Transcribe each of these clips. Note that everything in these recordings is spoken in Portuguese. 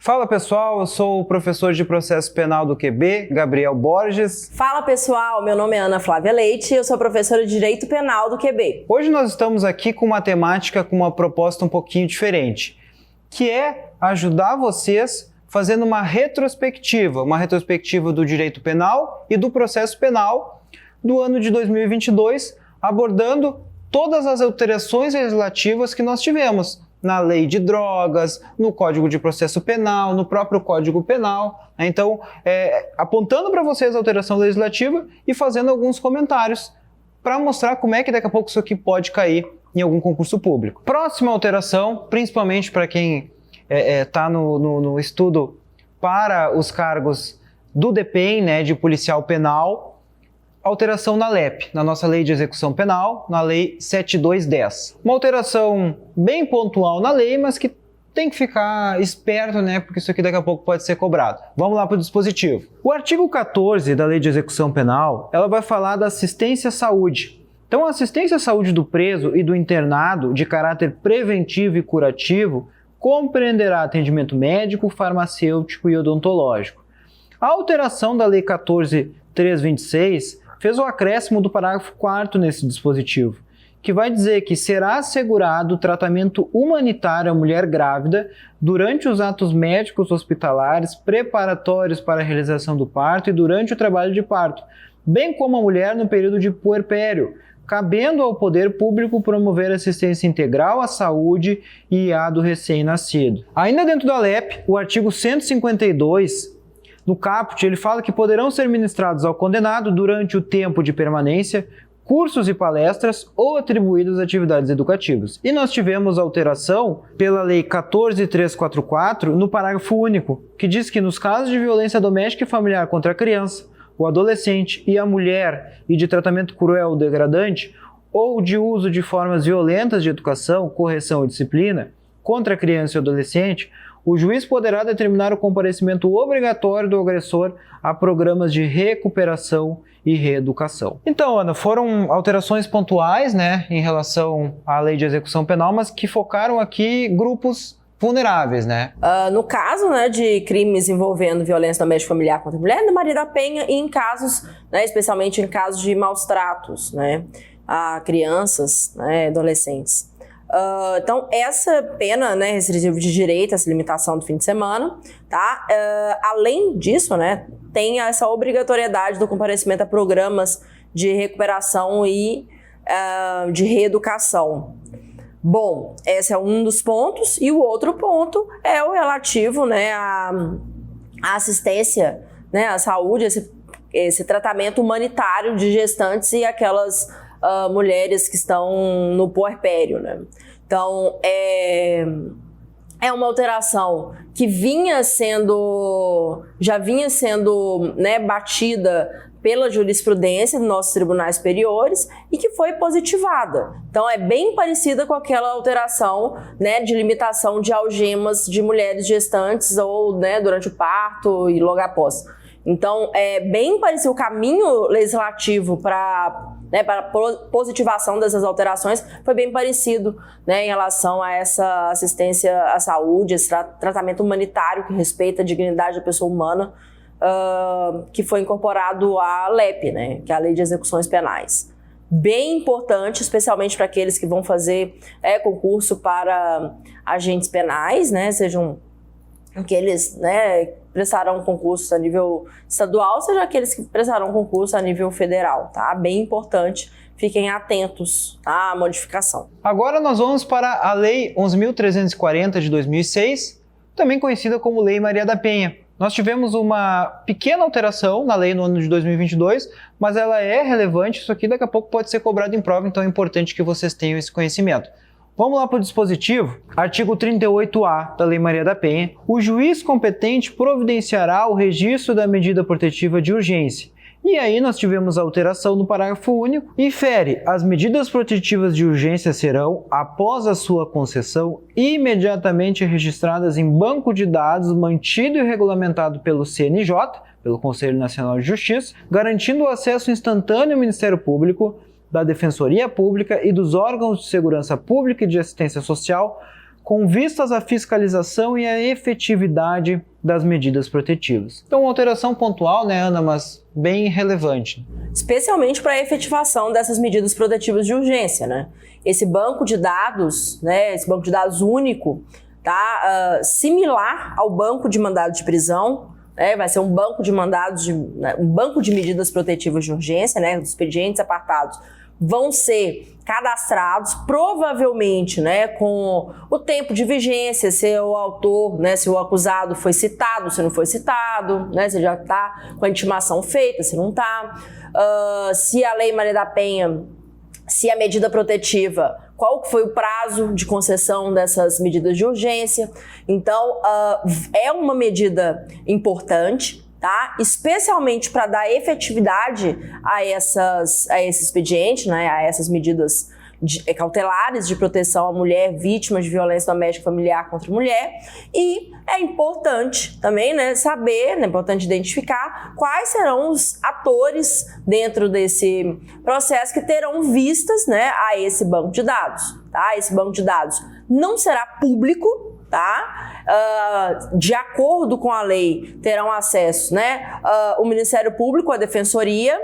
Fala pessoal, eu sou o professor de processo penal do QB, Gabriel Borges. Fala pessoal, meu nome é Ana Flávia Leite e eu sou professora de Direito Penal do QB. Hoje nós estamos aqui com uma temática com uma proposta um pouquinho diferente, que é ajudar vocês fazendo uma retrospectiva do direito penal e do processo penal do ano de 2022, abordando todas as alterações legislativas que nós tivemos na lei de drogas, no Código de Processo Penal, no próprio Código Penal. Então, apontando para vocês a alteração legislativa e fazendo alguns comentários para mostrar como é que daqui a pouco isso aqui pode cair em algum concurso público. Próxima alteração, principalmente para quem está no estudo para os cargos do DPEM, né, de policial penal, alteração na LEP, na nossa Lei de Execução Penal, na Lei 7210. Uma alteração bem pontual na lei, mas que tem que ficar esperto, né? Porque isso aqui daqui a pouco pode ser cobrado. Vamos lá para o dispositivo. O artigo 14 da Lei de Execução Penal, ela vai falar da assistência à saúde. Então, a assistência à saúde do preso e do internado de caráter preventivo e curativo compreenderá atendimento médico, farmacêutico e odontológico. A alteração da Lei 14.326 fez o acréscimo do parágrafo 4º nesse dispositivo, que vai dizer que será assegurado tratamento humanitário à mulher grávida durante os atos médicos hospitalares preparatórios para a realização do parto e durante o trabalho de parto, bem como a mulher no período de puerpério, cabendo ao poder público promover assistência integral à saúde e à do recém-nascido. Ainda dentro da LEP, o artigo 152, no caput, ele fala que poderão ser ministrados ao condenado durante o tempo de permanência cursos e palestras ou atribuídas atividades educativas. E nós tivemos alteração pela Lei 14.344 no parágrafo único, que diz que nos casos de violência doméstica e familiar contra a criança, o adolescente e a mulher e de tratamento cruel ou degradante ou de uso de formas violentas de educação, correção ou disciplina contra a criança e o adolescente, o juiz poderá determinar o comparecimento obrigatório do agressor a programas de recuperação e reeducação. Então, Ana, foram alterações pontuais, né, em relação à Lei de Execução Penal, mas que focaram aqui grupos vulneráveis, né? No caso, né, de crimes envolvendo violência doméstica e familiar contra a mulher, na Maria da Penha, e em casos, né, especialmente em casos de maus tratos, né, a crianças, né, adolescentes. Então, essa pena, né, restritiva de direito, essa limitação do fim de semana, tá? Além disso, né, tem essa obrigatoriedade do comparecimento a programas de recuperação e de reeducação. Bom, esse é um dos pontos, e o outro ponto é o relativo, né, à assistência, né, à saúde, esse tratamento humanitário de gestantes e aquelas mulheres que estão no puerpério, né? Então, é uma alteração que já vinha sendo, né, batida pela jurisprudência dos nossos tribunais superiores e que foi positivada. Então, é bem parecida com aquela alteração, né, de limitação de algemas de mulheres gestantes ou, né, durante o parto e logo após. Então, é bem parecido o caminho legislativo para positivação dessas alterações, foi bem parecido, né, em relação a essa assistência à saúde, esse tratamento humanitário que respeita a dignidade da pessoa humana, que foi incorporado à LEP, né, que é a Lei de Execuções Penais. Bem importante, especialmente para aqueles que vão fazer concurso para agentes penais, né, sejam aqueles, né, prestarão concurso a nível estadual, seja aqueles que prestarão concurso a nível federal, tá? Bem importante, fiquem atentos à modificação. Agora nós vamos para a Lei 11.340 de 2006, também conhecida como Lei Maria da Penha. Nós tivemos uma pequena alteração na lei no ano de 2022, mas ela é relevante, isso aqui daqui a pouco pode ser cobrado em prova, então é importante que vocês tenham esse conhecimento. Vamos lá para o dispositivo? Artigo 38A da Lei Maria da Penha. O juiz competente providenciará o registro da medida protetiva de urgência. E aí nós tivemos a alteração no parágrafo único. Infere, as medidas protetivas de urgência serão, após a sua concessão, imediatamente registradas em banco de dados mantido e regulamentado pelo CNJ, pelo Conselho Nacional de Justiça, garantindo o acesso instantâneo ao Ministério Público, da Defensoria Pública e dos órgãos de segurança pública e de assistência social com vistas à fiscalização e à efetividade das medidas protetivas. Então, uma alteração pontual, né, Ana, mas bem relevante. Especialmente para a efetivação dessas medidas protetivas de urgência, né? Esse banco de dados, né, esse banco de dados único, tá similar ao banco de mandado de prisão, né, vai ser um banco de mandados, um banco de medidas protetivas de urgência, né, os expedientes apartados vão ser cadastrados, provavelmente, né, com o tempo de vigência, se o autor, né, se o acusado foi citado, se não foi citado, né, se já está com a intimação feita, se não está, se a Lei Maria da Penha, se a medida protetiva, qual foi o prazo de concessão dessas medidas de urgência. Então, é uma medida importante, tá? Especialmente para dar efetividade a esse expediente, né? A essas medidas cautelares de proteção à mulher vítima de violência doméstica familiar contra mulher. E é importante também, né, saber, é importante identificar quais serão os atores dentro desse processo que terão vistas, né, a esse banco de dados. Tá? Esse banco de dados não será público, tá? De acordo com a lei, terão acesso, né, o Ministério Público, a Defensoria,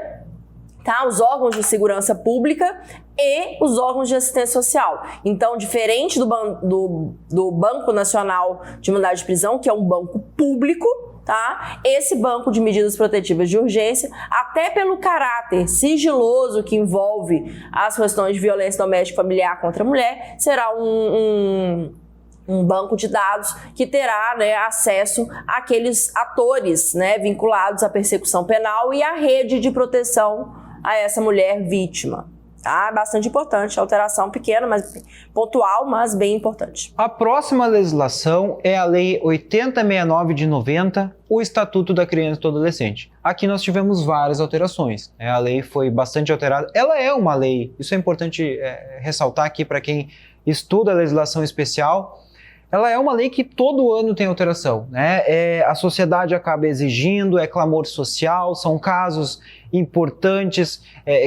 tá? Os órgãos de segurança pública e os órgãos de assistência social. Então, diferente do Banco Nacional de Mandado de Prisão, que é um banco público, tá? Esse banco de medidas protetivas de urgência, até pelo caráter sigiloso que envolve as questões de violência doméstica familiar contra a mulher, será um banco de dados que terá, né, acesso àqueles atores, né, vinculados à persecução penal e à rede de proteção a essa mulher vítima. Tá? Bastante importante, alteração pequena, mas pontual, mas bem importante. A próxima legislação é a Lei 8069 de 90, o Estatuto da Criança e do Adolescente. Aqui nós tivemos várias alterações. A lei foi bastante alterada. Ela é uma lei, isso é importante ressaltar aqui para quem estuda a legislação especial. Ela é uma lei que todo ano tem alteração, né? A sociedade acaba exigindo, é clamor social, são casos importantes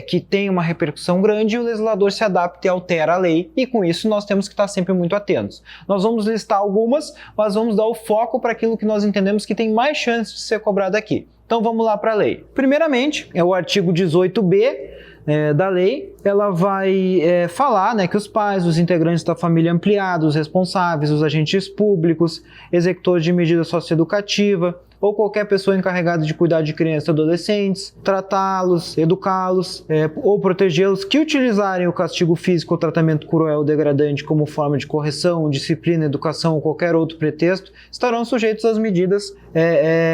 que têm uma repercussão grande e o legislador se adapta e altera a lei, e com isso nós temos que estar sempre muito atentos. Nós vamos listar algumas, mas vamos dar o foco para aquilo que nós entendemos que tem mais chance de ser cobrado aqui. Então vamos lá para a lei. Primeiramente, é o artigo 18b, da lei. Ela vai falar, né, que os pais, os integrantes da família ampliada, os responsáveis, os agentes públicos, executores de medida socioeducativa ou qualquer pessoa encarregada de cuidar de crianças e adolescentes, tratá-los, educá-los ou protegê-los, que utilizarem o castigo físico ou tratamento cruel ou degradante como forma de correção, disciplina, educação ou qualquer outro pretexto, estarão sujeitos às medidas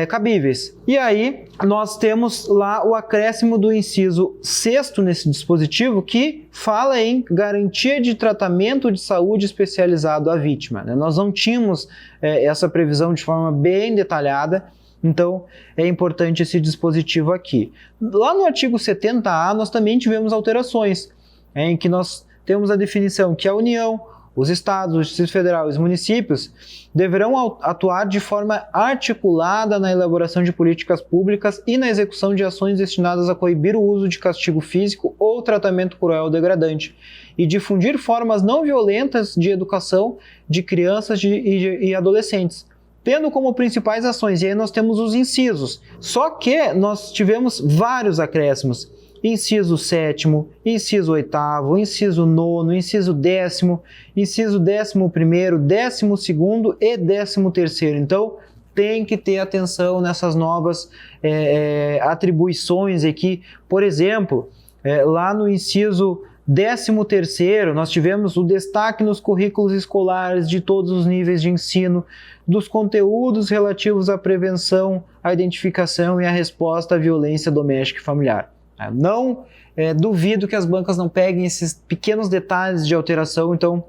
cabíveis. E aí, nós temos lá o acréscimo do inciso 6º nesse dispositivo, que fala em garantia de tratamento de saúde especializado à vítima, né? Nós não tínhamos essa previsão de forma bem detalhada, então é importante esse dispositivo aqui. Lá no artigo 70A nós também tivemos alterações, em que nós temos a definição que a União, os estados, o Distrito Federal e os municípios deverão atuar de forma articulada na elaboração de políticas públicas e na execução de ações destinadas a coibir o uso de castigo físico ou tratamento cruel ou degradante e difundir formas não violentas de educação de crianças e adolescentes, tendo como principais ações, e aí nós temos os incisos. Só que nós tivemos vários acréscimos. Inciso 7º, inciso 8º, inciso 9º, inciso 10º, inciso 11º, 12º e 13º. Então, tem que ter atenção nessas novas atribuições aqui. Por exemplo, lá no inciso 13º, nós tivemos o destaque nos currículos escolares de todos os níveis de ensino, dos conteúdos relativos à prevenção, à identificação e à resposta à violência doméstica e familiar. Não duvido que as bancas não peguem esses pequenos detalhes de alteração, então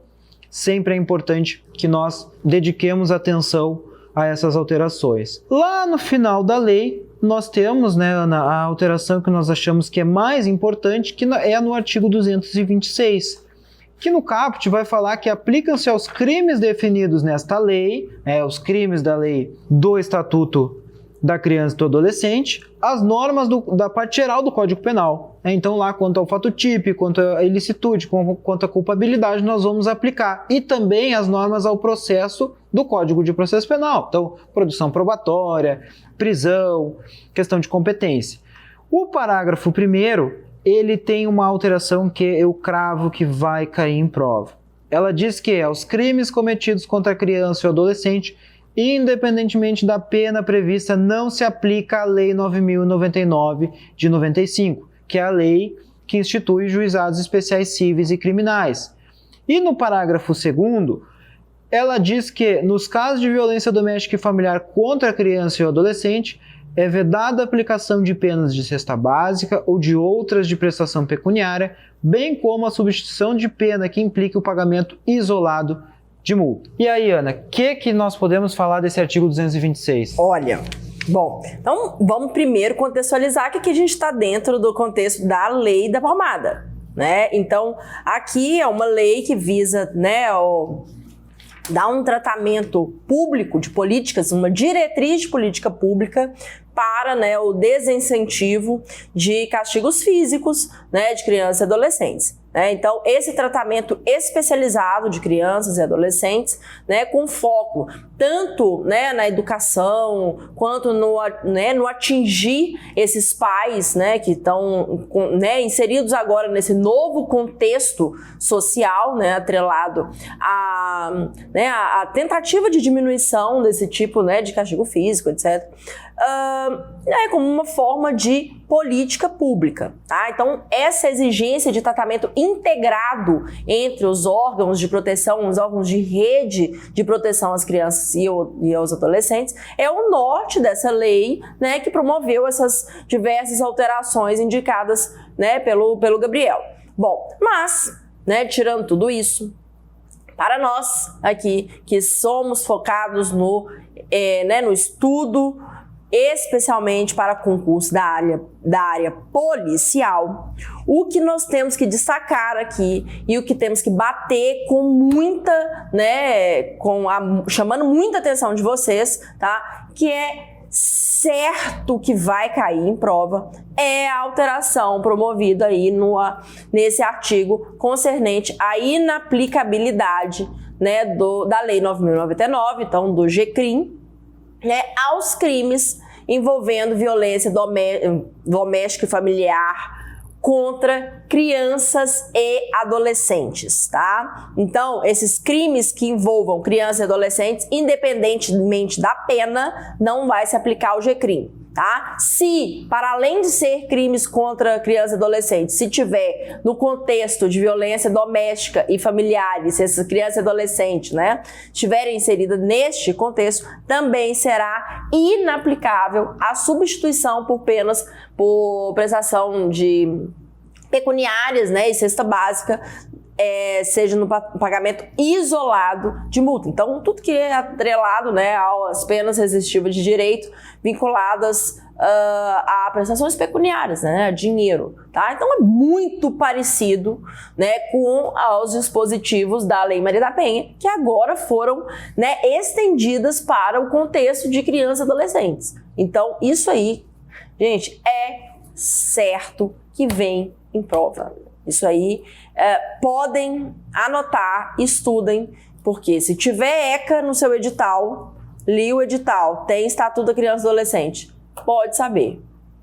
sempre é importante que nós dediquemos atenção a essas alterações. Lá no final da lei, nós temos, né, Ana, a alteração que nós achamos que é mais importante, que é no artigo 226, que no caput vai falar que aplicam-se aos crimes definidos nesta lei, os crimes da lei do Estatuto da criança e do adolescente, as normas da parte geral do Código Penal. Então, lá, quanto ao fato típico, quanto à ilicitude, quanto à culpabilidade, nós vamos aplicar. E também as normas ao processo do Código de Processo Penal. Então, produção probatória, prisão, questão de competência. O parágrafo 1º, ele tem uma alteração que eu cravo que vai cair em prova. Ela diz que os crimes cometidos contra a criança e o adolescente, independentemente da pena prevista, não se aplica a Lei 9.099 de 95, que é a lei que institui juizados especiais cíveis e criminais. E no parágrafo 2º, ela diz que, nos casos de violência doméstica e familiar contra a criança e o adolescente, é vedada a aplicação de penas de cesta básica ou de outras de prestação pecuniária, bem como a substituição de pena que implique o pagamento isolado de multa. E aí, Ana, o que nós podemos falar desse artigo 226? Olha, bom, então vamos primeiro contextualizar que aqui a gente está dentro do contexto da lei da palmada, né? Então, aqui é uma lei que visa, né, dar um tratamento público de políticas, uma diretriz de política pública para, né, o desincentivo de castigos físicos, né, de crianças e adolescentes. Então, esse tratamento especializado de crianças e adolescentes, né, com foco tanto, né, na educação, quanto no atingir esses pais, né, que estão, né, inseridos agora nesse novo contexto social, né, atrelado à tentativa de diminuição desse tipo, né, de castigo físico, etc. Como uma forma de política pública, tá? Então, essa exigência de tratamento integrado entre os órgãos de proteção, os órgãos de rede de proteção às crianças e aos adolescentes, é o norte dessa lei, né, que promoveu essas diversas alterações indicadas, né, pelo Gabriel. Bom, mas, né, tirando tudo isso, para nós aqui que somos focados no estudo, especialmente para concurso da área policial, o que nós temos que destacar aqui e o que temos que bater com muita, né, chamando muita atenção de vocês, tá? Que é certo que vai cair em prova, é a alteração promovida aí nesse artigo concernente à inaplicabilidade, né, da Lei 9.099, então do GCRIM, né, aos crimes envolvendo violência doméstica e familiar contra crianças e adolescentes, tá? Então, esses crimes que envolvam crianças e adolescentes, independentemente da pena, não vai se aplicar o GCRIM, tá? Se, para além de ser crimes contra crianças e adolescentes, se tiver no contexto de violência doméstica e familiares, se essas crianças e adolescentes, né, estiverem inseridas neste contexto, também será inaplicável a substituição por penas por prestação de pecuniárias, né, e cesta básica, seja no pagamento isolado de multa. Então, tudo que é atrelado, né, às penas resistivas de direito vinculadas a prestações pecuniárias, né, dinheiro, tá? Então, é muito parecido, né, com os dispositivos da Lei Maria da Penha, que agora foram, né, estendidas para o contexto de crianças e adolescentes. Então, isso aí, gente, é certo que vem em prova. Isso aí, podem anotar, estudem, porque se tiver ECA no seu edital, li o edital, tem Estatuto da Criança e Adolescente, pode saber,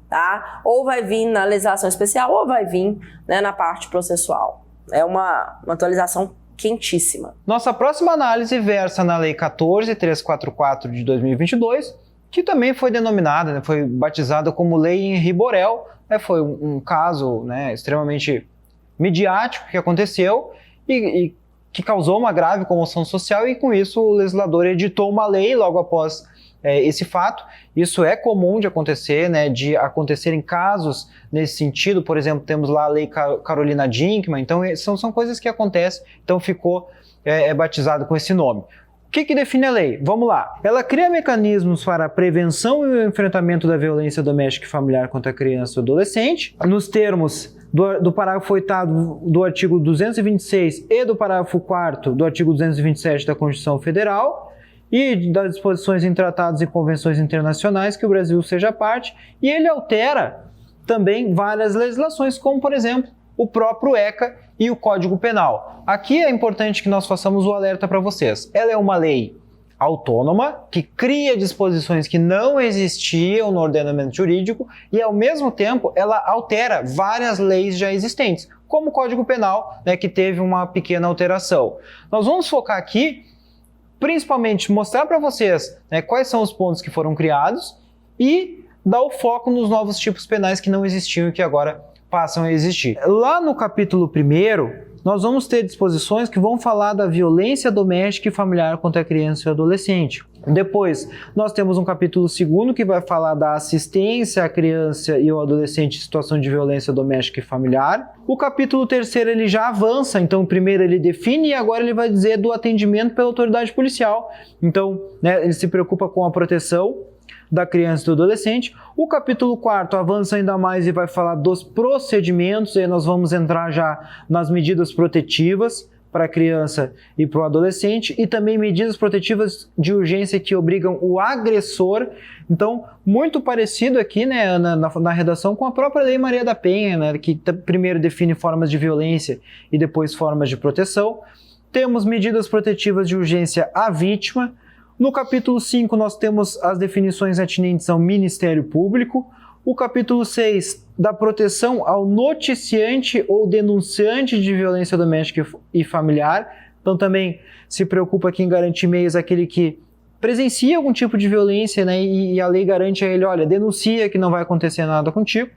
tá? Ou vai vir na legislação especial, ou vai vir, né, na parte processual. É uma atualização quentíssima. Nossa próxima análise versa na Lei 14.344 de 2022, que também foi denominada, né, foi batizada como Lei Henri Borel. Foi um caso, né, extremamente midiático que aconteceu e que causou uma grave comoção social, e com isso o legislador editou uma lei logo após esse fato. Isso é comum de acontecer, né, de acontecerem casos nesse sentido. Por exemplo, temos lá a Lei Carolina Dinkmann. Então são coisas que acontecem, então ficou batizado com esse nome. O que define a lei? Vamos lá. Ela cria mecanismos para a prevenção e o enfrentamento da violência doméstica e familiar contra a criança e o adolescente, nos termos do parágrafo 8º do artigo 226 e do parágrafo 4º do artigo 227 da Constituição Federal, e das disposições em tratados e convenções internacionais que o Brasil seja parte, e ele altera também várias legislações, como, por exemplo, o próprio ECA e o Código Penal. Aqui é importante que nós façamos o alerta para vocês. Ela é uma lei autônoma, que cria disposições que não existiam no ordenamento jurídico e, ao mesmo tempo, ela altera várias leis já existentes, como o Código Penal, né, que teve uma pequena alteração. Nós vamos focar aqui, principalmente, mostrar para vocês, né, quais são os pontos que foram criados e dar o foco nos novos tipos penais que não existiam e que agora passam a existir. Lá no capítulo 1º, nós vamos ter disposições que vão falar da violência doméstica e familiar contra a criança e o adolescente. Depois, nós temos um capítulo 2º que vai falar da assistência à criança e ao adolescente em situação de violência doméstica e familiar. O capítulo 3º ele já avança, então o primeiro ele define e agora ele vai dizer do atendimento pela autoridade policial. Então, né, ele se preocupa com a proteção da criança e do adolescente. O capítulo 4º avança ainda mais e vai falar dos procedimentos, e aí nós vamos entrar já nas medidas protetivas para a criança e para o adolescente, e também medidas protetivas de urgência que obrigam o agressor. Então, muito parecido aqui, né, na redação com a própria Lei Maria da Penha, né, que primeiro define formas de violência e depois formas de proteção. Temos medidas protetivas de urgência à vítima. No capítulo 5, nós temos as definições atinentes ao Ministério Público. O capítulo 6, da proteção ao noticiante ou denunciante de violência doméstica e familiar. Então, também se preocupa aqui em garantir meios àquele que presencia algum tipo de violência, né, e a lei garante a ele, olha, denuncia que não vai acontecer nada contigo.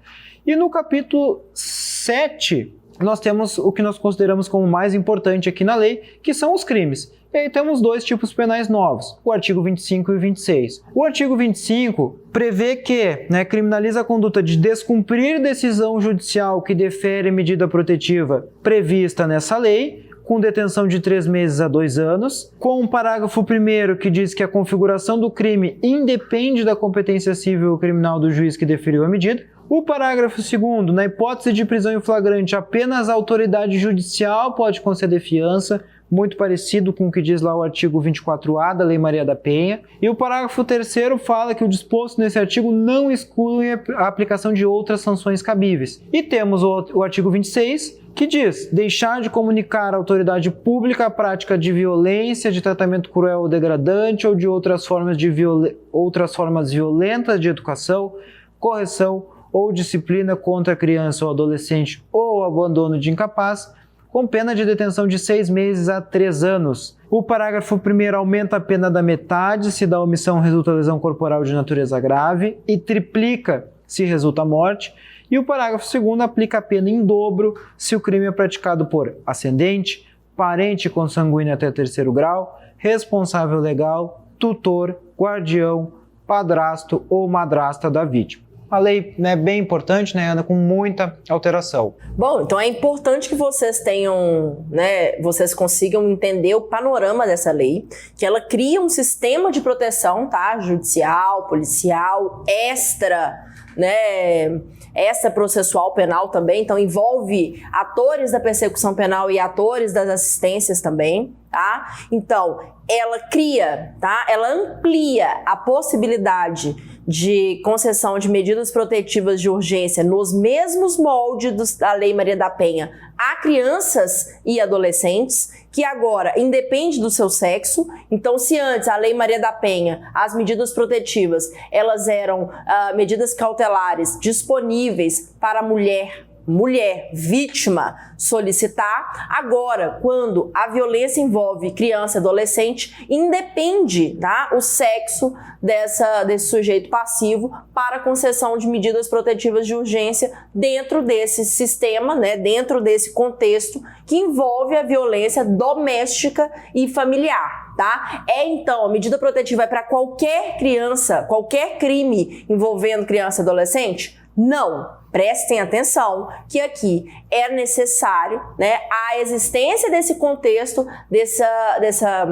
E no capítulo 7, nós temos o que nós consideramos como mais importante aqui na lei, que são os crimes. E aí temos dois tipos penais novos, o artigo 25 e o 26. O artigo 25 prevê que, né, criminaliza a conduta de descumprir decisão judicial que defere medida protetiva prevista nessa lei, com detenção de 3 meses a 2 anos, com o parágrafo 1º que diz que a configuração do crime independe da competência civil ou criminal do juiz que deferiu a medida. O parágrafo 2º, na hipótese de prisão em flagrante, apenas a autoridade judicial pode conceder fiança, muito parecido com o que diz lá o artigo 24A da Lei Maria da Penha. E o parágrafo 3º fala que o disposto nesse artigo não exclui a aplicação de outras sanções cabíveis. E temos o artigo 26, que diz deixar de comunicar à autoridade pública a prática de violência, de tratamento cruel ou degradante ou de outras formas violentas de educação, correção ou disciplina contra a criança ou adolescente ou abandono de incapaz, com pena de detenção de 6 meses a 3 anos. O parágrafo 1º aumenta a pena da metade se da omissão resulta lesão corporal de natureza grave e triplica se resulta morte. E o parágrafo 2º aplica a pena em dobro se o crime é praticado por ascendente, parente consanguíneo até 3º grau, responsável legal, tutor, guardião, padrasto ou madrasta da vítima. Uma lei, né, bem importante, né, anda com muita alteração. Bom, então é importante que vocês tenham, né, vocês consigam entender o panorama dessa lei, que ela cria um sistema de proteção, tá, judicial, policial, extra processual penal também, então envolve atores da persecução penal e atores das assistências também, tá? Então, ela cria, tá? Ela amplia a possibilidade de concessão de medidas protetivas de urgência nos mesmos moldes da Lei Maria da Penha a crianças e adolescentes, que agora independe do seu sexo. Então, se antes a Lei Maria da Penha, as medidas protetivas, elas eram medidas cautelares disponíveis para a mulher vítima solicitar, agora, quando a violência envolve criança e adolescente, independe, tá, o sexo desse sujeito passivo para a concessão de medidas protetivas de urgência dentro desse sistema, né, dentro desse contexto que envolve a violência doméstica e familiar. Tá? Então, a medida protetiva é para qualquer criança, qualquer crime envolvendo criança e adolescente? Não. Prestem atenção que aqui é necessário, né, a existência desse contexto, dessa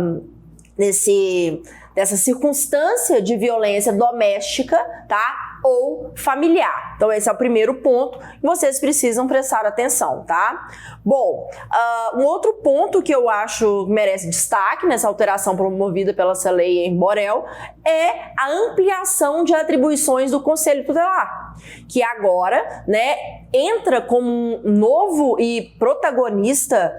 circunstância de violência doméstica, tá? ou familiar. Então esse é o primeiro ponto que vocês precisam prestar atenção, tá? Bom, um outro ponto que eu acho que merece destaque nessa alteração promovida pela essa lei em Borel é a ampliação de atribuições do Conselho Tutelar, que agora, né, entra como um novo e protagonista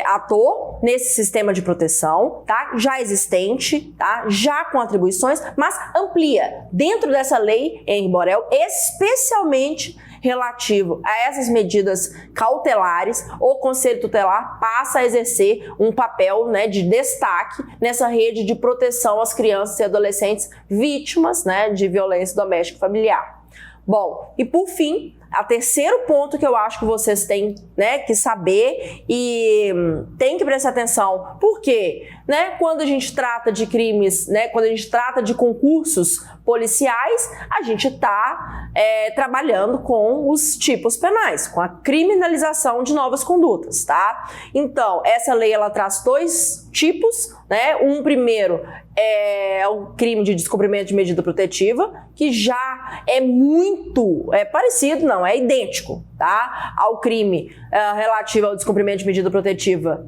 ator nesse sistema de proteção, tá? Já existente, tá? Já com atribuições, mas amplia dentro dessa lei em Borel, especialmente relativo a essas medidas cautelares. O Conselho Tutelar passa a exercer um papel, né, de destaque nessa rede de proteção às crianças e adolescentes vítimas, né, de violência doméstica e familiar. Bom, e por fim, o terceiro ponto que eu acho que vocês têm, né, que saber e tem que prestar atenção, porque, né, quando a gente trata de crimes, né, quando a gente trata de concursos policiais, a gente está trabalhando com os tipos penais, com a criminalização de novas condutas, tá? Então, essa lei ela traz dois tipos, né? Um primeiro é o crime de descumprimento de medida protetiva, que já é muito parecido, não, é idêntico, tá? Ao crime relativo ao descumprimento de medida protetiva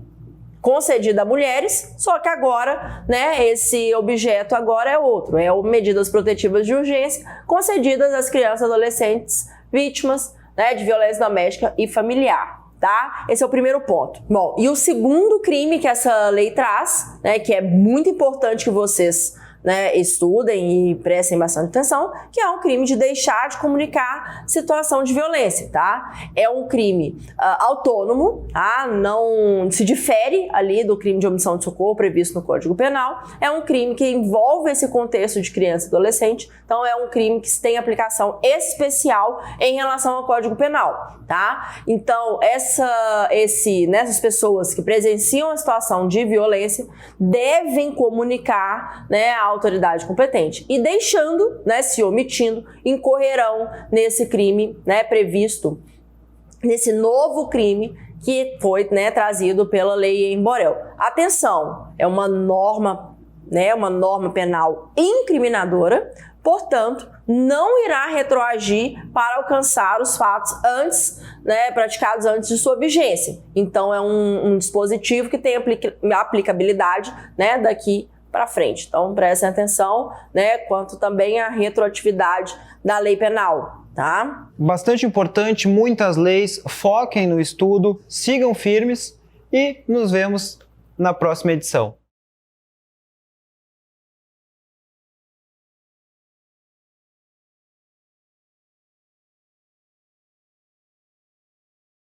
concedida a mulheres, só que agora, né, esse objeto agora é outro, é o medidas protetivas de urgência concedidas às crianças e adolescentes vítimas, né, de violência doméstica e familiar. Tá? Esse é o primeiro ponto. Bom, e o segundo crime que essa lei traz, né, que é muito importante que vocês, né, estudem e prestem bastante atenção, que é um crime de deixar de comunicar situação de violência, tá? É um crime autônomo, tá? Não se difere ali do crime de omissão de socorro previsto no Código Penal. É um crime que envolve esse contexto de criança e adolescente, então é um crime que tem aplicação especial em relação ao Código Penal, tá? Então, essas pessoas que presenciam a situação de violência devem comunicar, né, a autoridade competente, e deixando, né, se omitindo, incorrerão nesse crime, né, previsto, nesse novo crime que foi, né, trazido pela lei em Borel. Atenção, é uma norma, né, uma norma penal incriminadora, portanto, não irá retroagir para alcançar os fatos antes, né, praticados antes de sua vigência. Então, é um dispositivo que tem aplicabilidade, né, daqui para frente. Então, prestem atenção, né, quanto também à retroatividade da lei penal, tá? Bastante importante, muitas leis, foquem no estudo, sigam firmes e nos vemos na próxima edição.